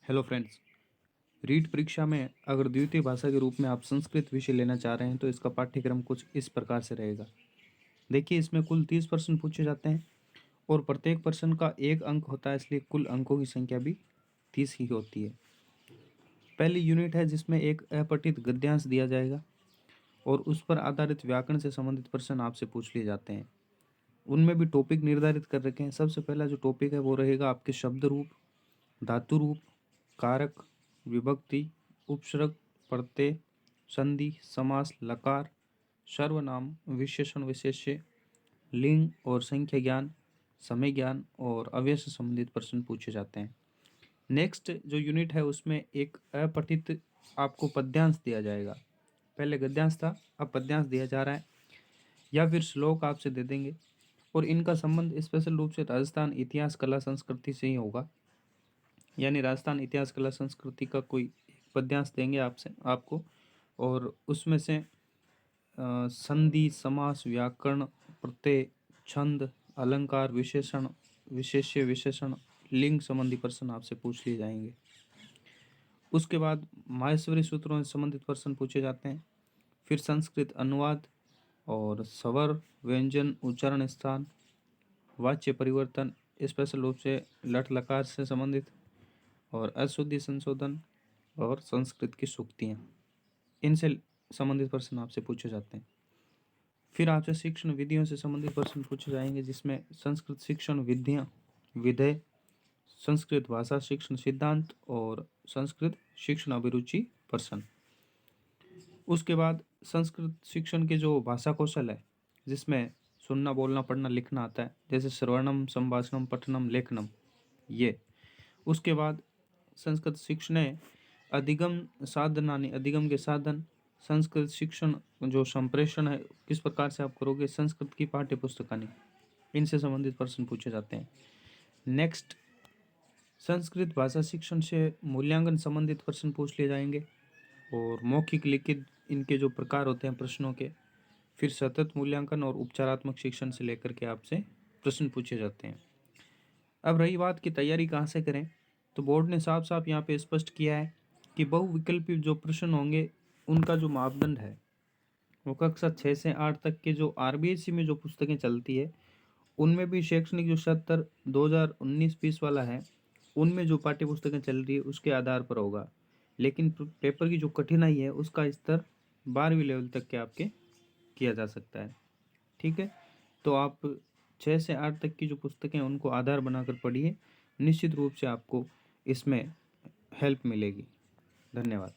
Hello friends. REET परीक्षा में अगर द्वितीय भाषा के रूप में आप संस्कृत विषय लेना चाह रहे हैं तो इसका पाठ्यक्रम कुछ इस प्रकार से रहेगा। देखिए, इसमें कुल 30 प्रश्न पूछे जाते हैं और प्रत्येक प्रश्न का 1 अंक होता है, इसलिए कुल अंकों की संख्या भी 30 ही होती है। पहली यूनिट है जिसमें एक अपठित गद्यांश दिया जाएगा और उस पर आधारित व्याकरण से संबंधित प्रश्न आपसे पूछ लिए जाते हैं। उनमें भी टॉपिक निर्धारित कर रखे हैं। सबसे पहला जो टॉपिक है वो रहेगा आपके शब्द रूप, धातु रूप, कारक, विभक्ति, उपसर्ग, प्रत्यय, संधि, समास, लकार, सर्वनाम, विशेषण विशेष्य, लिंग और संख्या ज्ञान, समय ज्ञान और अव्यय से संबंधित प्रश्न पूछे जाते हैं। नेक्स्ट जो यूनिट है उसमें एक अपठित आपको पद्यांश दिया जाएगा। पहले गद्यांश था, अब पद्यांश दिया जा रहा है या फिर श्लोक आपसे दे देंगे और इनका संबंध स्पेशल रूप से राजस्थान इतिहास कला संस्कृति से ही होगा। यानी राजस्थान इतिहास कला संस्कृति का कोई पद्यांश देंगे आपको और उसमें से संधि, समास, व्याकरण, प्रत्यय, छंद, अलंकार, विशेषण, विशेष्य, विशेषण, लिंग संबंधी प्रश्न आपसे पूछ लिए जाएंगे। उसके बाद माहेश्वरी सूत्रों से संबंधित प्रश्न पूछे जाते हैं। फिर संस्कृत अनुवाद और स्वर, व्यंजन, उच्चारण स्थान, वाच्य परिवर्तन, स्पेशल रूप से लट लकार से संबंधित और अशुद्धि संशोधन और संस्कृत की सूक्तियाँ, इनसे संबंधित प्रश्न आपसे पूछे जाते हैं। फिर आपसे शिक्षण विधियों से संबंधित प्रश्न पूछे जाएंगे जिसमें संस्कृत शिक्षण विधियाँ, विधेय, संस्कृत भाषा शिक्षण सिद्धांत और संस्कृत शिक्षण अभिरुचि प्रश्न। उसके बाद संस्कृत शिक्षण के जो भाषा कौशल है जिसमें सुनना, बोलना, पढ़ना, लिखना आता है, जैसे श्रवणम, संभाषणम, पठनम, लेखनम, ये। उसके बाद संस्कृत शिक्षणे अधिगम साधनानि, अधिगम के साधन, संस्कृत शिक्षण जो संप्रेषण है किस प्रकार से आप करोगे, संस्कृत की पाठ्य पुस्तकानि, इनसे संबंधित प्रश्न पूछे जाते हैं। नेक्स्ट संस्कृत भाषा शिक्षण से मूल्यांकन संबंधित प्रश्न पूछ लिए जाएंगे और मौखिक, लिखित, इनके जो प्रकार होते हैं प्रश्नों के। फिर सतत मूल्यांकन और उपचारात्मक शिक्षण से लेकर के आपसे प्रश्न पूछे जाते हैं। अब रही बात की तैयारी कहाँ से करें, तो बोर्ड ने साफ साफ यहाँ पे स्पष्ट किया है कि बहुविकल्पी जो प्रश्न होंगे उनका जो मापदंड है वो कक्षा 6 से 8 तक के जो आरबीएसई में जो पुस्तकें चलती है उनमें भी शैक्षणिक जो सत्र 2019-20 वाला है उनमें जो पाठ्य पुस्तकें चल रही है उसके आधार पर होगा। लेकिन पेपर की जो कठिनाई है उसका स्तर 12वीं लेवल तक के आपके किया जा सकता है। ठीक है, तो आप 6 से 8 तक की जो पुस्तकें हैं उनको आधार बनाकर पढ़िए, निश्चित रूप से आपको इसमें हेल्प मिलेगी। धन्यवाद।